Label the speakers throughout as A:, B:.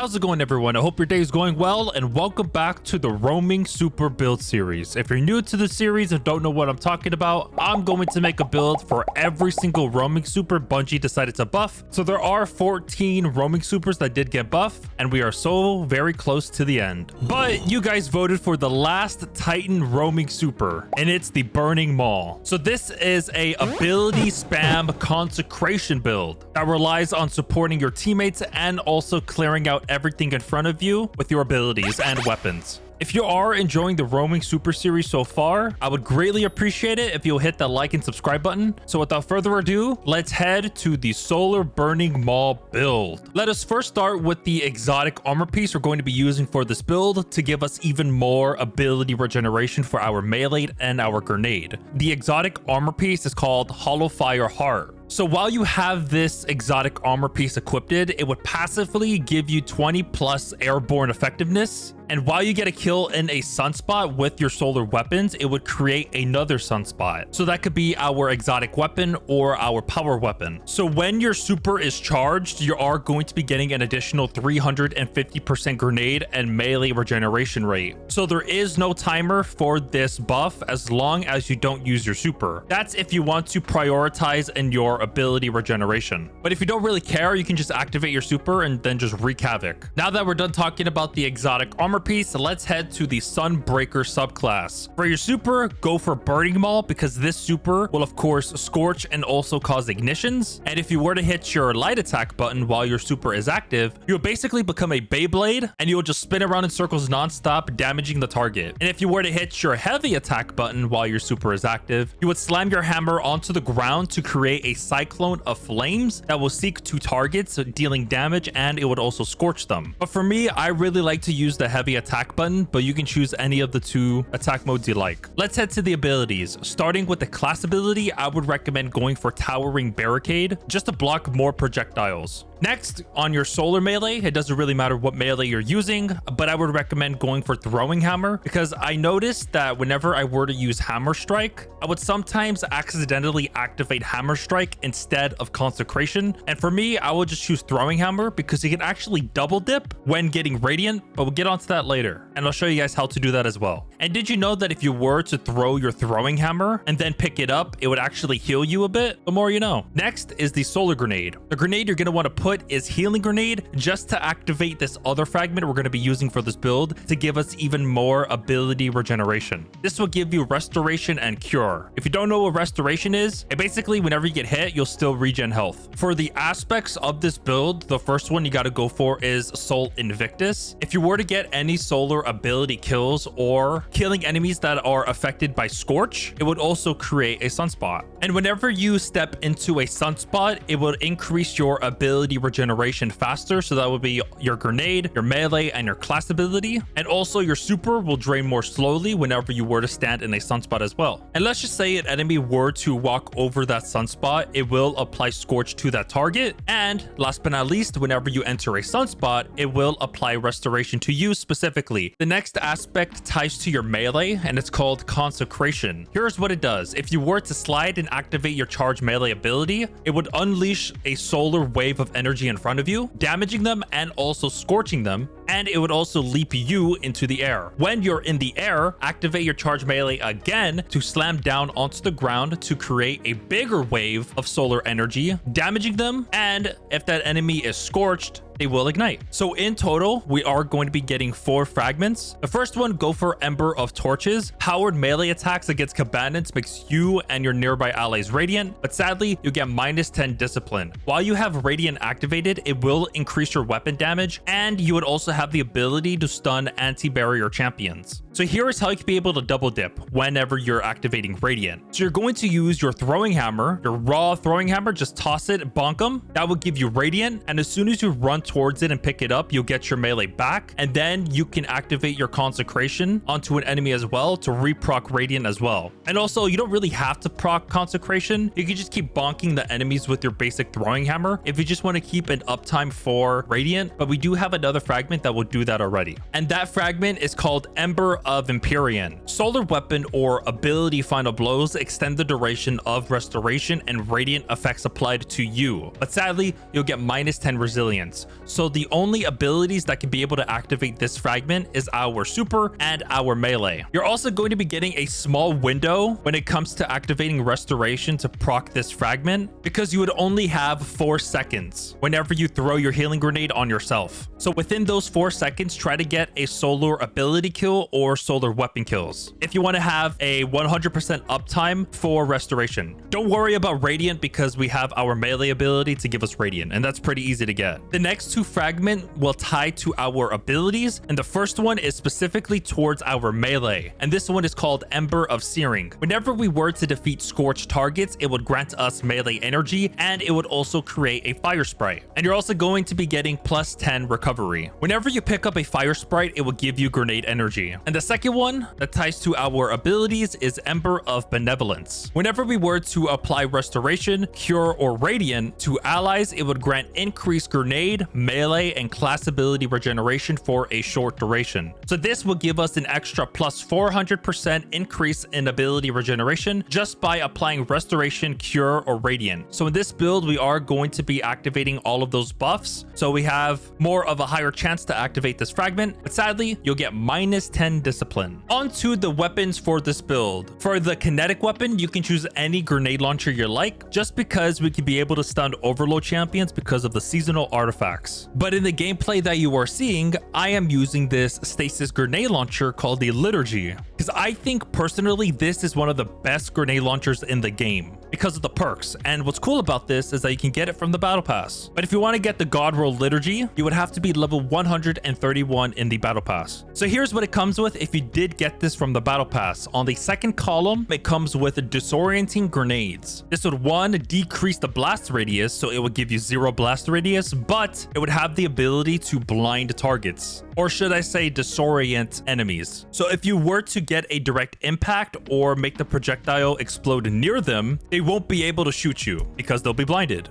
A: How's it going, everyone? I hope your day is going well, and welcome back to the Roaming Super build series. If you're new to the series and don't know what I'm talking about, I'm going to make a build for every single Roaming Super Bungie decided to buff. So there are 14 Roaming Supers that did get buffed, and we are so very close to the end. But you guys voted for the last Titan Roaming Super, and it's the Burning Maul. So this is a ability spam Consecration build that relies on supporting your teammates and also clearing out everything in front of you with your abilities and weapons. If you are enjoying the Roaming Super series so far, I would greatly appreciate it if you'll hit that like and subscribe button. So without further ado, let's head to the Solar Burning Maul build. Let us first start with the exotic armor piece we're going to be using for this build to give us even more ability regeneration for our melee and our grenade. The exotic armor piece is called HALLOWFIRE Heart. So while you have this exotic armor piece equipped, it would passively give you 20 plus airborne effectiveness. And while you get a kill in a sunspot with your solar weapons, it would create another sunspot. So that could be our exotic weapon or our power weapon. So when your super is charged, you are going to be getting an additional 350% grenade and melee regeneration rate. So there is no timer for this buff as long as you don't use your super. That's if you want to prioritize in your ability regeneration. But if you don't really care, you can just activate your super and then just wreak havoc. Now that we're done talking about the exotic armor piece, let's head to the Sunbreaker subclass. For your super, go for Burning Maul because this super will of course scorch and also cause ignitions. And if you were to hit your light attack button while your super is active, you'll basically become a Beyblade and you'll just spin around in circles non-stop, damaging the target. And if you were to hit your heavy attack button while your super is active, you would slam your hammer onto the ground to create a cyclone of flames that will seek two targets, dealing damage, and it would also scorch them. But for me, I really like to use the heavy attack button, but you can choose any of the two attack modes you like. Let's head to the abilities. Starting with the class ability, I would recommend going for Towering Barricade just to block more projectiles. Next, on your solar melee, it doesn't really matter what melee you're using, but I would recommend going for Throwing Hammer because I noticed that whenever I were to use Hammer Strike, I would sometimes accidentally activate Hammer Strike instead of Consecration. And for me, I would just choose Throwing Hammer because you can actually double dip when getting Radiant, but we'll get onto that later. And I'll show you guys how to do that as well. And did you know that if you were to throw your Throwing Hammer and then pick it up, it would actually heal you a bit? The more you know. Next is the Solar Grenade. The grenade you're going to want to put is Healing Grenade just to activate this other fragment we're going to be using for this build to give us even more ability regeneration. This will give you Restoration and Cure. If you don't know what Restoration is, it basically whenever you get hit, you'll still regen health. For the aspects of this build, the first one you got to go for is Soul Invictus. If you were to get any solar ability kills or killing enemies that are affected by Scorch, it would also create a sunspot. And whenever you step into a sunspot, it will increase your ability regeneration faster. So that would be your grenade, your melee, and your class ability. And also your super will drain more slowly whenever you were to stand in a sunspot as well. And let's just say an enemy were to walk over that sunspot, it will apply Scorch to that target. And last but not least, whenever you enter a sunspot, it will apply Restoration to you specifically. The next aspect ties to your melee, and it's called Consecration. Here's what it does. If you were to slide and activate your charge melee ability, it would unleash a solar wave of energy in front of you, damaging them and also scorching them, and it would also leap you into the air. When you're in the air, activate your charge melee again to slam down onto the ground to create a bigger wave of solar energy, damaging them, and if that enemy is scorched, they will ignite. So in total, we are going to be getting 4 fragments. The first one, go for Ember of Torches. Powered melee attacks against combatants makes you and your nearby allies radiant, but sadly, you get -10 discipline. While you have radiant activated, it will increase your weapon damage, and you would also have the ability to stun anti-barrier champions. So here is how you can be able to double dip whenever you're activating Radiant. So you're going to use your Throwing Hammer, your raw Throwing Hammer, just toss it, bonk them. That will give you Radiant. And as soon as you run towards it and pick it up, you'll get your melee back. And then you can activate your Consecration onto an enemy as well to re-proc Radiant as well. And also, you don't really have to proc Consecration. You can just keep bonking the enemies with your basic Throwing Hammer if you just want to keep an uptime for Radiant. But we do have another fragment that that will do that already. And that fragment is called Ember of Empyrean. Solar weapon or ability final blows extend the duration of restoration and radiant effects applied to you, but sadly you'll get -10 resilience. So the only abilities that can be able to activate this fragment is our super and our melee. You're also going to be getting a small window when it comes to activating restoration to proc this fragment, because you would only have 4 seconds whenever you throw your healing grenade on yourself. So within those 4 seconds, try to get a solar ability kill or solar weapon kills if you want to have a 100% uptime for restoration. Don't worry about radiant because we have our melee ability to give us radiant, and that's pretty easy to get. The next 2 fragment will tie to our abilities, and the first one is specifically towards our melee, and this one is called Ember of Searing. Whenever we were to defeat scorched targets, it would grant us melee energy, and it would also create a fire sprite. And you're also going to be getting +10 recovery. Whenever you pick up a fire sprite, it will give you grenade energy. And the second one that ties to our abilities is Ember of Benevolence. Whenever we were to apply restoration, cure, or radiant to allies, it would grant increased grenade, melee, and class ability regeneration for a short duration. So this will give us an extra +400% increase in ability regeneration just by applying restoration, cure, or radiant. So in this build, we are going to be activating all of those buffs, so we have more of a higher chance to activate this fragment, but sadly you'll get -10 discipline. On to the weapons for this build. For the kinetic weapon, you can choose any grenade launcher you like, just because we can be able to stun overload champions because of the seasonal artifacts. But in the gameplay that you are seeing, I am using this stasis grenade launcher called the LITURGY, because I think personally this is one of the best grenade launchers in the game because of the perks. And what's cool about this is that you can get it from the battle pass. But if you want to get the god roll LITURGY, you would have to be level 131 in the battle pass. So here's what it comes with if you did get this from the battle pass. On the second column, it comes with disorienting grenades. This would, 1, decrease the blast radius, so it would give you 0 blast radius, but it would have the ability to blind targets, or should I say disorient enemies. So if you were to get a direct impact or make the projectile explode near them, they won't be able to shoot you because they'll be blinded.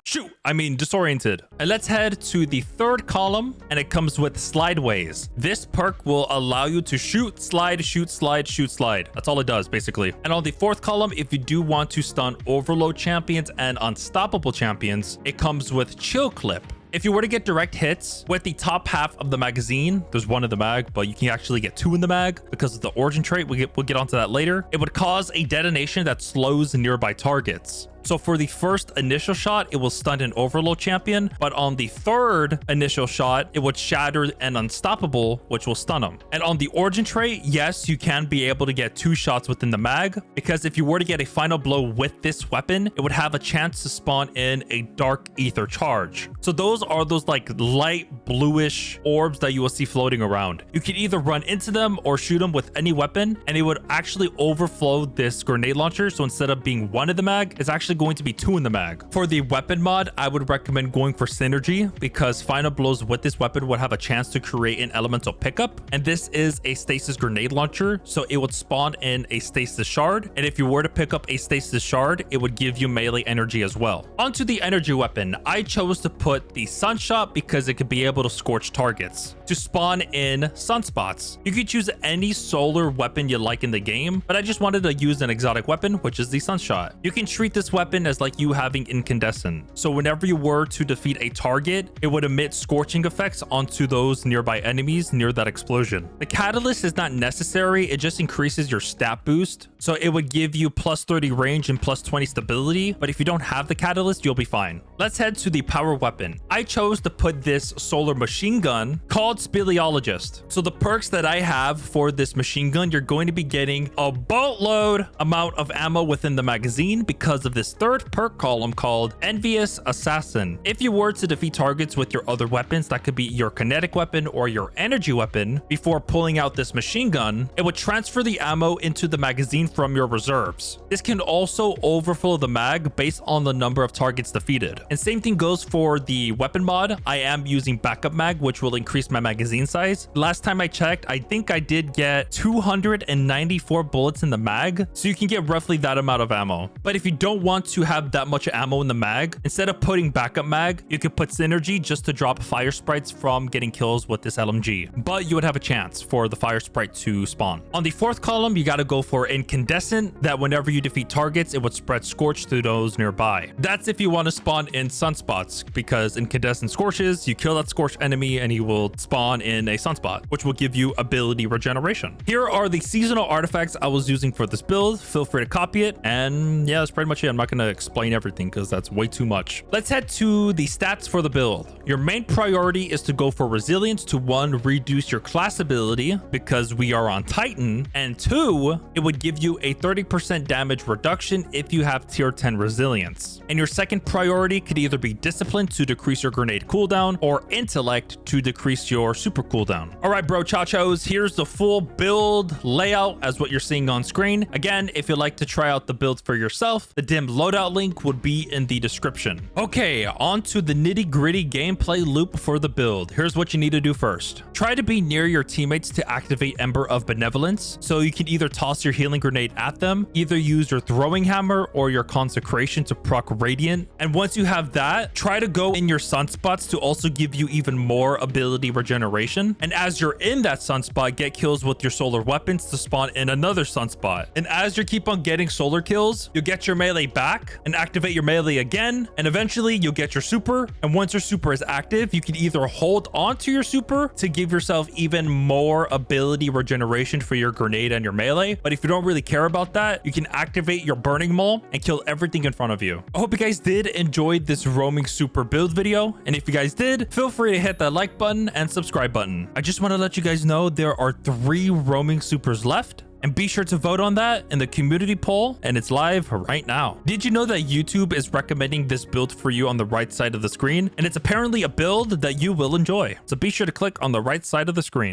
A: Disoriented. And let's head to the third column, and it comes with slideways. This perk will allow you to shoot, slide, shoot, slide, shoot, slide. That's all it does basically. And on the fourth column, if you do want to stun overload champions and unstoppable champions, it comes with chill clip. If you were to get direct hits with the top half of the magazine, there's 1 in the mag, but you can actually get 2 in the mag because of the origin trait. We'll get onto that later. It would cause a detonation that slows nearby targets. So for the first initial shot, it will stun an overload champion, but on the third initial shot, it would shatter an unstoppable, which will stun them. And on the origin trait, yes, you can be able to get 2 shots within the mag, because if you were to get a final blow with this weapon, it would have a chance to spawn in a dark ether charge. So those are those like light bluish orbs that you will see floating around. You can either run into them or shoot them with any weapon, and it would actually overflow this grenade launcher. So instead of being 1 in the mag, it's actually going to be 2 in the mag. For the weapon mod, I would recommend going for synergy, because final blows with this weapon would have a chance to create an elemental pickup, and this is a stasis grenade launcher, so it would spawn in a stasis shard, and if you were to pick up a stasis shard, it would give you melee energy as well. Onto the energy weapon, I chose to put the SUNSHOT because it could be able to scorch targets to spawn in sunspots. You could choose any solar weapon you like in the game, but I just wanted to use an exotic weapon, which is the SUNSHOT. You can treat this weapon as like you having incandescent. So whenever you were to defeat a target, it would emit scorching effects onto those nearby enemies near that explosion. The catalyst is not necessary. It just increases your stat boost. So it would give you +30 range and +20 stability. But if you don't have the catalyst, you'll be fine. Let's head to the power weapon. I chose to put this solar machine gun called SPELEOLOGIST. So the perks that I have for this machine gun, you're going to be getting a boatload amount of ammo within the magazine because of this third perk column called Envious Assassin. If you were to defeat targets with your other weapons, that could be your kinetic weapon or your energy weapon, before pulling out this machine gun, it would transfer the ammo into the magazine from your reserves. This can also overflow the mag based on the number of targets defeated. And same thing goes for the weapon mod. I am using backup mag, which will increase my magazine size. Last time I checked, I think I did get 294 bullets in the mag, so you can get roughly that amount of ammo. But if you don't want to have that much ammo in the mag, instead of putting backup mag, you could put synergy just to drop fire sprites from getting kills with this LMG. But you would have a chance for the fire sprite to spawn. On the fourth column, you got to go for incandescent, that whenever you defeat targets, it would spread scorch to those nearby. That's if you want to spawn in sunspots, because incandescent scorches, you kill that scorch enemy and he will spawn in a sunspot, which will give you ability regeneration. Here are the seasonal artifacts I was using for this build. Feel free to copy it. And yeah, that's pretty much it. I'm not going to explain everything because that's way too much. Let's head to the stats for the build. Your main priority is to go for resilience to 1, reduce your class ability because we are on Titan, and 2, it would give you a 30% damage reduction if you have tier 10 resilience. And your second priority could either be discipline to decrease your grenade cooldown or intellect to decrease your super cooldown. All right, bro chachos, here's the full build layout as what you're seeing on screen. Again, if you'd like to try out the build for yourself, the dim loadout link would be in the description. Okay, on to the nitty-gritty gameplay loop for the build. Here's what you need to do first. Try to be near your teammates to activate Ember of Benevolence, so you can either toss your healing grenade at them, either use your throwing hammer or your Consecration to proc Radiant. And once you have that, try to go in your sunspots to also give you even more ability regeneration. And as you're in that sunspot, get kills with your solar weapons to spawn in another sunspot. And as you keep on getting solar kills, you'll get your melee back and activate your melee again. And eventually you'll get your super. And once your super is active, you can either hold onto your super to give yourself even more ability regeneration for your grenade and your melee. But if you don't really care about that, you can activate your Burning Maul and kill everything in front of you. I hope you guys did enjoy this roaming super build video. And if you guys did, feel free to hit that like button and subscribe button. I just want to let you guys know there are 3 roaming supers left. And be sure to vote on that in the community poll, and it's live right now. Did you know that YouTube is recommending this build for you on the right side of the screen? And it's apparently a build that you will enjoy. So be sure to click on the right side of the screen.